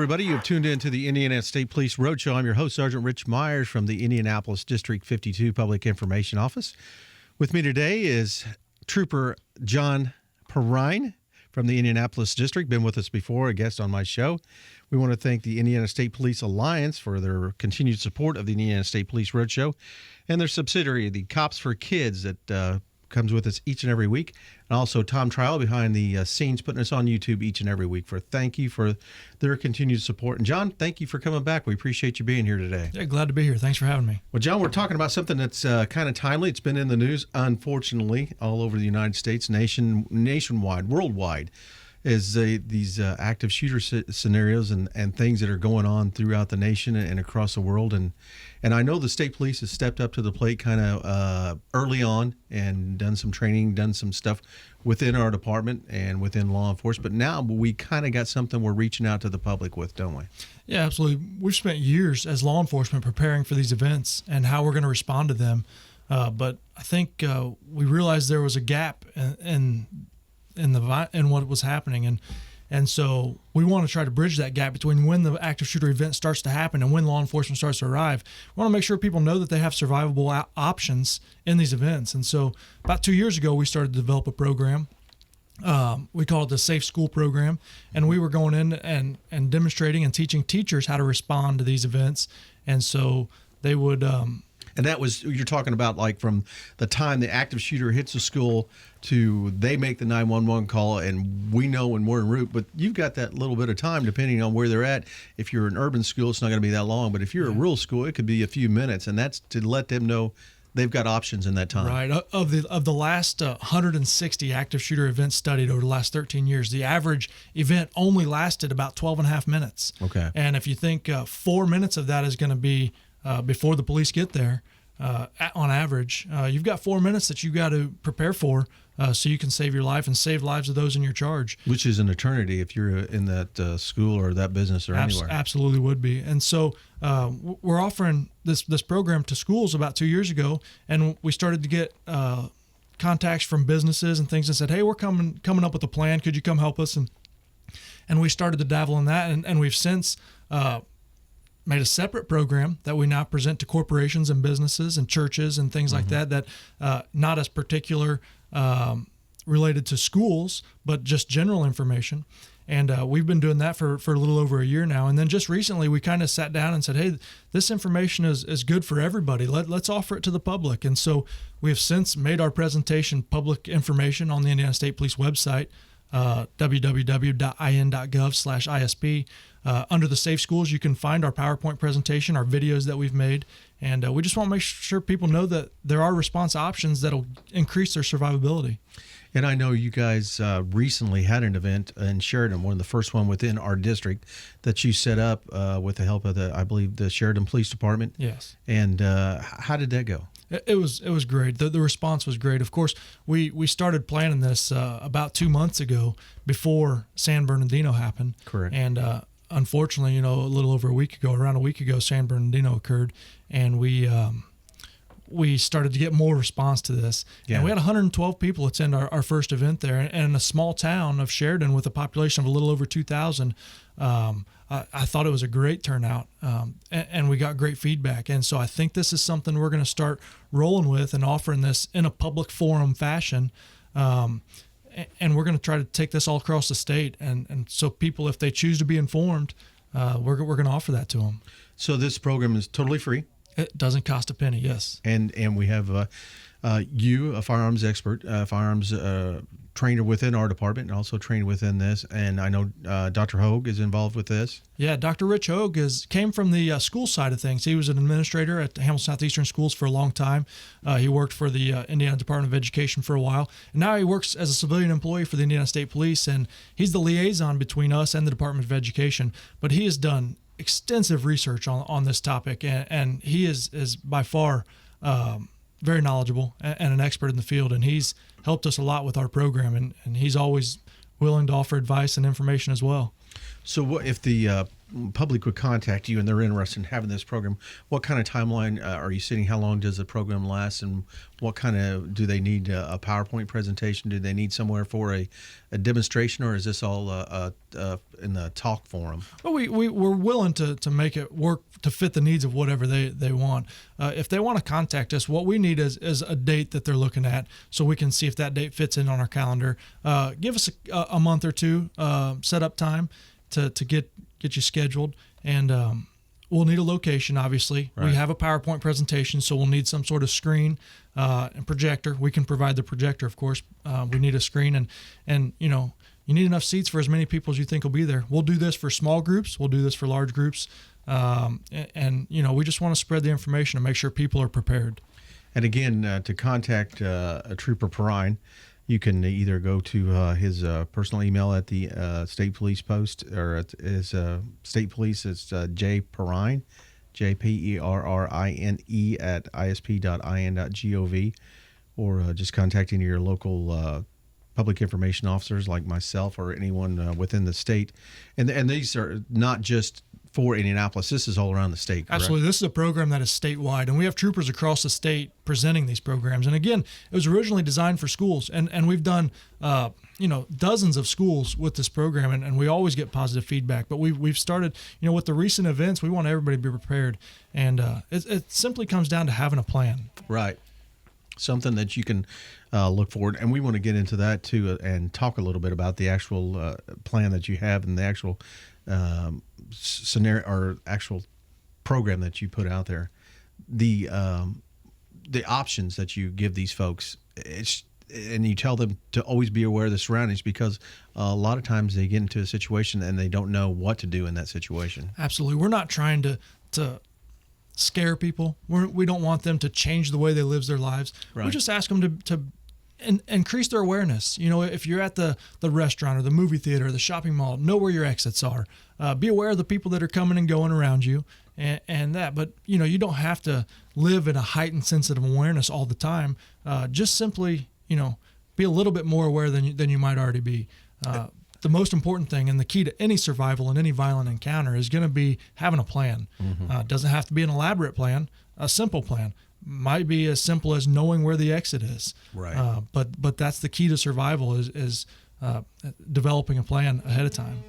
everybody. You have tuned in to the Indiana State Police Roadshow. I'm your host, Sergeant Rich Myers from the Indianapolis District 52 Public Information Office. With me today is Trooper John Perrine from the Indianapolis District. Been with us before, a guest on my show. We want to thank the Indiana State Police Alliance for their continued support of the Indiana State Police Roadshow and their subsidiary, the Cops for Kids, that comes with us each and every week. And also Tom Trial behind the scenes, putting us on YouTube each and every week. Thank you for their continued support. And John, thank you for coming back. We appreciate you being here today. Yeah, glad to be here. Thanks for having me. Well, John, we're talking about something that's kind of timely. It's been in the news, unfortunately, all over the United States, nationwide, worldwide, is these active shooter scenarios and things that are going on throughout the nation and across the world. And I know the state police has stepped up to the plate kind of early on and done some training, done some stuff within our department and within law enforcement. But now we kind of got something we're reaching out to the public with, don't we? Yeah, absolutely. We've spent years as law enforcement preparing for these events and how we're going to respond to them. But I think we realized there was a gap in what was happening, and so we want to try to bridge that gap between when the active shooter event starts to happen and when law enforcement starts to arrive. We want to make sure people know that they have survivable options in these events. And so about 2 years ago, we started to develop a program. We call it the Safe School Program, and we were going in and demonstrating and teaching teachers how to respond to these events. And so they would and that was, you're talking about like from the time the active shooter hits the school to they make the 911 call, and we know when we're en route. But you've got that little bit of time depending on where they're at. If you're an urban school, it's not going to be that long. But if you're a rural school, it could be a few minutes, and that's to let them know they've got options in that time. Right. Of the last 160 active shooter events studied over the last 13 years, the average event only lasted about 12 and a half minutes. Okay. And if you think 4 minutes of that is going to be before the police get there, on average, you've got 4 minutes that you got to prepare for so you can save your life and save lives of those in your charge. Which is an eternity if you're in that school or that business or anywhere. Absolutely would be. And so we're offering this program to schools about 2 years ago, and we started to get contacts from businesses and things that said, hey, we're coming up with a plan. Could you come help us? And we started to dabble in that, and we've since made a separate program that we now present to corporations and businesses and churches and things like that not as particular related to schools, but just general information. And we've been doing that for a little over a year now. And then just recently we kind of sat down and said, hey, this information is good for everybody. Let's offer it to the public. And so we have since made our presentation public information on the Indiana State Police website, www.in.gov/ISP. Under the Safe Schools, you can find our PowerPoint presentation, our videos that we've made, and we just want to make sure people know that there are response options that'll increase their survivability. And I know you guys recently had an event in Sheridan, one of the first one within our district that you set up with the help of I believe the Sheridan Police Department. Yes. And how did that go? It was great. The response was great. Of course, we started planning this about 2 months ago before San Bernardino happened. Correct. And unfortunately, a little over around a week ago, San Bernardino occurred, and we started to get more response to this. Yeah. And we had 112 people attend our first event there. And in a small town of Sheridan with a population of a little over 2,000, I thought it was a great turnout, and we got great feedback. And so I think this is something we're going to start rolling with and offering this in a public forum fashion. And we're going to try to take this all across the state. And so people, if they choose to be informed, we're going to offer that to them. So this program is totally free? It doesn't cost a penny, yes. And we have you, a firearms expert, firearms trainer within our department, and also trained within this. And I know Dr. Hogue is involved with this. Yeah, Dr. Rich Hogue came from the school side of things. He was an administrator at Hamilton Southeastern Schools for a long time. He worked for the Indiana Department of Education for a while. And now he works as a civilian employee for the Indiana State Police, and he's the liaison between us and the Department of Education. But he has done extensive research on this topic, and he is by far very knowledgeable and an expert in the field, and he's helped us a lot with our program, and he's always willing to offer advice and information as well. So what if the public would contact you and they're interested in having this program, what kind of timeline are you setting? How long does the program last, and what kind of, do they need a PowerPoint presentation? Do they need somewhere for a demonstration, or is this all in the talk forum? Well, we're willing to make it work to fit the needs of whatever they want. If they want to contact us, what we need is a date that they're looking at, so we can see if that date fits in on our calendar. Give us a month or two set up time to get you scheduled, and we'll need a location. Obviously, Right. We have a PowerPoint presentation, so we'll need some sort of screen and projector. We can provide the projector, of course. We need a screen, and you need enough seats for as many people as you think will be there. We'll do this for small groups. We'll do this for large groups, and we just want to spread the information and make sure people are prepared. And again, to contact Trooper Perrine, you can either go to his personal email at the State Police Post, or at his State Police. It's jperrine, JPERRINE at isp.in.gov, or just contacting your local public information officers like myself or anyone within the state. And these are not just for Indianapolis. This is all around the state, correct? Absolutely. This is a program that is statewide, and we have troopers across the state presenting these programs. And again, it was originally designed for schools, and we've done dozens of schools with this program, and we always get positive feedback. But we've started, with the recent events, we want everybody to be prepared, and it simply comes down to having a plan. Right. Something that you can look forward, and we want to get into that too, and talk a little bit about the actual plan that you have and the actual scenario or actual program that you put out there. The options that you give these folks, and you tell them to always be aware of the surroundings, because a lot of times they get into a situation and they don't know what to do in that situation. Absolutely. We're not trying to scare people. We don't want them to change the way they live their lives. Right. We just ask them to increase their awareness. If you're at the restaurant or the movie theater or the shopping mall, know where your exits are. Be aware of the people that are coming and going around you, and that. But you don't have to live in a heightened sense of awareness all the time. Just simply be a little bit more aware than you might already be. The most important thing and the key to any survival and any violent encounter is going to be having a plan. Mm-hmm. It doesn't have to be an elaborate plan. A simple plan might be as simple as knowing where the exit is. Right. But that's the key to survival is developing a plan ahead of time.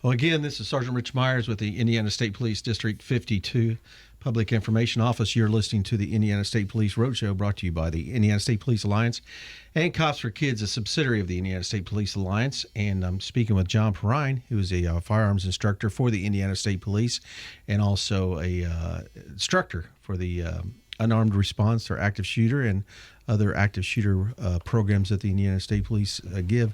Well, again, this is Sergeant Rich Myers with the Indiana State Police District 52 Public Information Office. You're listening to the Indiana State Police Roadshow, brought to you by the Indiana State Police Alliance and Cops for Kids, a subsidiary of the Indiana State Police Alliance. And I'm speaking with John Perrine, who is a firearms instructor for the Indiana State Police, and also a instructor for the unarmed response or active shooter and other active shooter programs that the Indiana State Police give.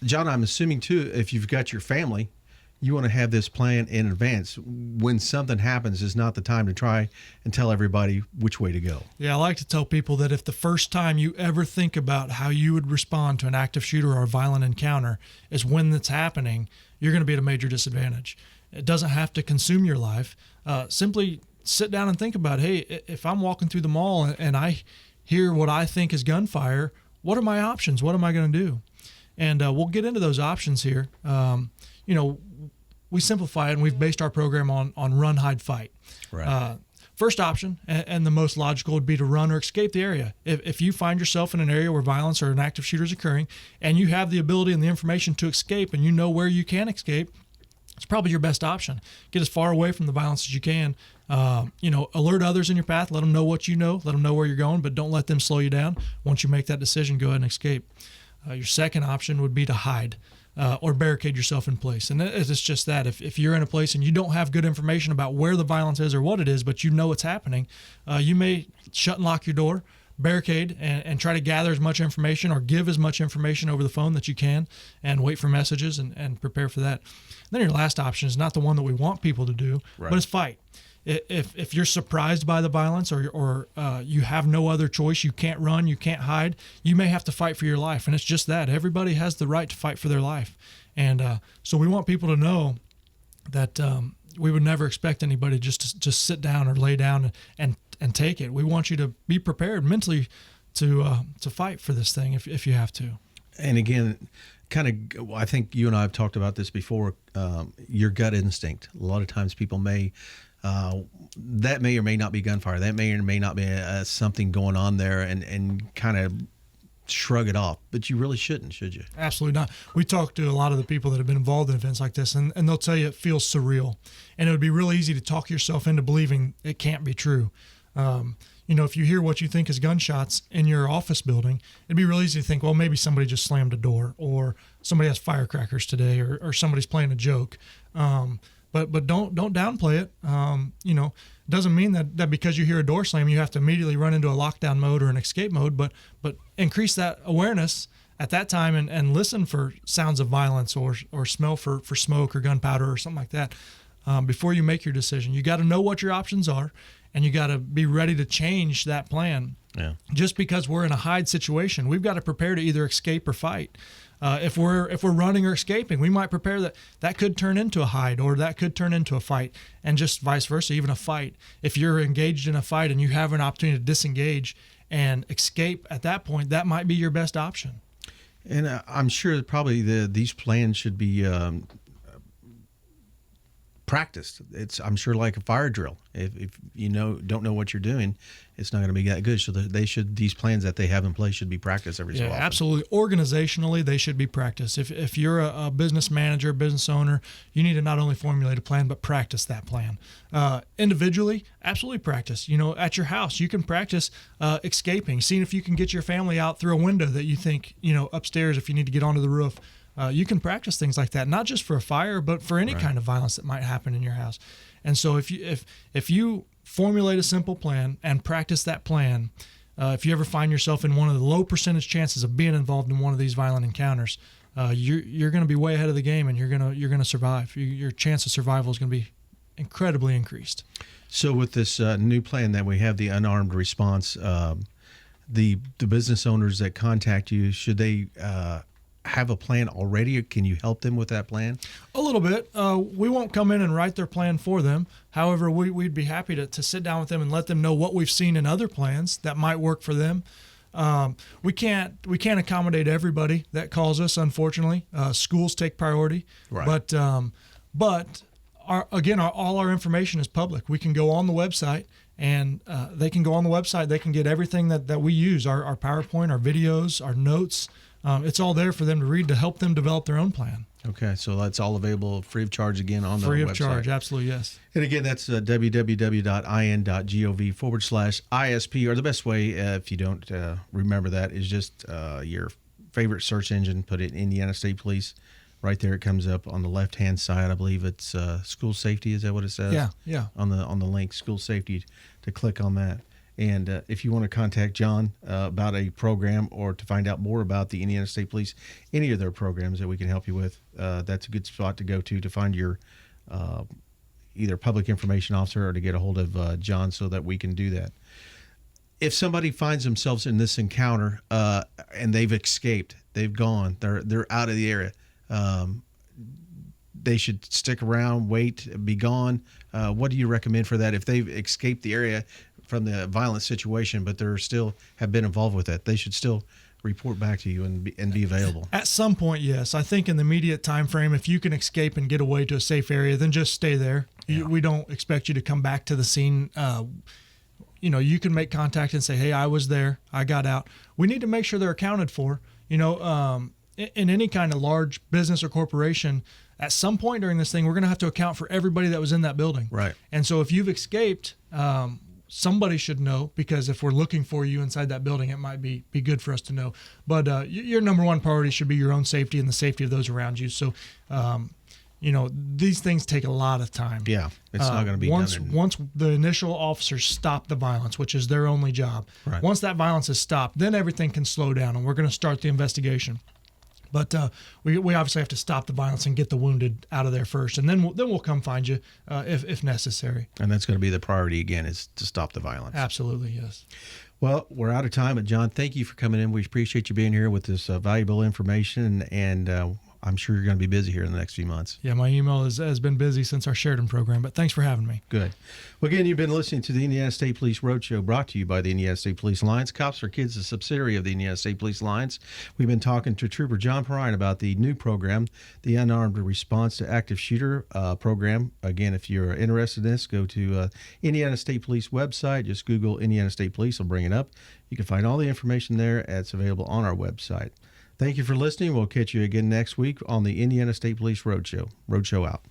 John, I'm assuming too, if you've got your family, you want to have this plan in advance. When something happens, is not the time to try and tell everybody which way to go. Yeah, I like to tell people that if the first time you ever think about how you would respond to an active shooter or a violent encounter is when that's happening, you're going to be at a major disadvantage. It doesn't have to consume your life. Simply sit down and think about, hey, if I'm walking through the mall and I hear what I think is gunfire, what are my options? What am I going to do? And we'll get into those options here. We simplify it, and we've based our program on run, hide, fight. Right. First option, and the most logical, would be to run or escape the area. If you find yourself in an area where violence or an active shooter is occurring, and you have the ability and the information to escape, and you know where you can escape, it's probably your best option. Get as far away from the violence as you can. Alert others in your path. Let them know what you know. Let them know where you're going, but don't let them slow you down. Once you make that decision, go ahead and escape. Your second option would be to hide. Or barricade yourself in place. And it's just that. If you're in a place and you don't have good information about where the violence is or what it is, but you know it's happening, you may shut and lock your door, barricade, and try to gather as much information or give as much information over the phone that you can, and wait for messages and prepare for that. Then your last option is not the one that we want people to do, Right. but it's fight. If you're surprised by the violence or you have no other choice, you can't run, you can't hide, you may have to fight for your life. And it's just that. Everybody has the right to fight for their life. And so we want people to know that we would never expect anybody just to sit down or lay down and take it. We want you to be prepared mentally to fight for this thing if you have to. And again, I think you and I have talked about this before. Your gut instinct. A lot of times, people that may or may not be gunfire. That may or may not be something going on there, and kind of shrug it off. But you really shouldn't, should you? Absolutely not. We talk to a lot of the people that have been involved in events like this, and they'll tell you it feels surreal. And it would be really easy to talk yourself into believing it can't be true. If you hear what you think is gunshots in your office building, it'd be really easy to think, well, maybe somebody just slammed a door, or somebody has firecrackers today, or somebody's playing a joke. But don't downplay it. Doesn't mean that because you hear a door slam, you have to immediately run into a lockdown mode or an escape mode, but increase that awareness at that time and listen for sounds of violence or smell for smoke or gunpowder or something like that before you make your decision. You got to know what your options are, and you got to be ready to change that plan. Yeah. Just because we're in a hide situation, we've got to prepare to either escape or fight. If we're running or escaping, we might prepare that could turn into a hide, or that could turn into a fight, and just vice versa, even a fight. If you're engaged in a fight and you have an opportunity to disengage and escape at that point, that might be your best option. And I'm sure that probably these plans should be practiced. I'm sure like a fire drill. If you don't know what you're doing, it's not going to be that good. So these plans that they have in place should be practiced every so often. Absolutely. Organizationally, they should be practiced. If you're a business manager, business owner, you need to not only formulate a plan, but practice that plan. Individually, absolutely practice. At your house, you can practice escaping, seeing if you can get your family out through a window that you think, upstairs if you need to get onto the roof. You can practice things like that, not just for a fire, but for any kind of violence that might happen in your house. And so if you formulate a simple plan and practice that plan, if you ever find yourself in one of the low percentage chances of being involved in one of these violent encounters, you're going to be way ahead of the game, and you're going to survive. Your chance of survival is going to be incredibly increased. So with this new plan that we have, the unarmed response, the business owners that contact you, should they have a plan already, or can you help them with that plan? A little bit. We won't come in and write their plan for them. However, we'd be happy to sit down with them and let them know what we've seen in other plans that might work for them. We can't accommodate everybody that calls us, unfortunately. Schools take priority. Right. But all our information is public. We can go on the website, and they can go on the website. They can get everything that we use, our PowerPoint, our videos, our notes. It's all there for them to read to help them develop their own plan. Okay, so that's all available free of charge again on the website. Free of charge, absolutely, yes. And again, that's www.in.gov/ISP, or the best way, if you don't remember that, is just your favorite search engine, put it Indiana State Police. Right there it comes up on the left-hand side. I believe it's school safety. Is that what it says? Yeah. On the link, school safety, to click on that. And if you want to contact John about a program, or to find out more about the Indiana State Police, any of their programs that we can help you with, that's a good spot to go to find your either public information officer, or to get a hold of John, so that we can do that. If somebody finds themselves in this encounter and they've escaped, they've gone, they're out of the area, they should stick around, wait, be gone. What do you recommend for that? If they've escaped the area from the violent situation, but they're still have been involved with that, they should still report back to you and be available. At some point, yes. I think in the immediate time frame, if you can escape and get away to a safe area, then just stay there. Yeah. We don't expect you to come back to the scene. You can make contact and say, hey, I was there, I got out. We need to make sure they're accounted for. In any kind of large business or corporation, at some point during this thing, we're going to have to account for everybody that was in that building. Right. And so if you've escaped, somebody should know, because if we're looking for you inside that building, it might be good for us to know. But your number one priority should be your own safety and the safety of those around you. So, these things take a lot of time. Yeah, it's not going to be once done. The initial officers stop the violence, which is their only job. Right. Once that violence is stopped, then everything can slow down, and we're going to start the investigation. But we obviously have to stop the violence and get the wounded out of there first, and then we'll come find you if necessary. And that's going to be the priority again, is to stop the violence. Absolutely, yes. Well, we're out of time, but John, thank you for coming in. We appreciate you being here with this valuable information, and I'm sure you're going to be busy here in the next few months. Yeah, my email has been busy since our Sheridan program, but thanks for having me. Good. Well, again, you've been listening to the Indiana State Police Roadshow, brought to you by the Indiana State Police Alliance. Cops for Kids, a subsidiary of the Indiana State Police Alliance. We've been talking to Trooper John Perrine about the new program, the Unarmed Response to Active Shooter program. Again, if you're interested in this, go to Indiana State Police website. Just Google Indiana State Police. It'll bring it up. You can find all the information there. It's available on our website. Thank you for listening. We'll catch you again next week on the Indiana State Police Roadshow. Roadshow out.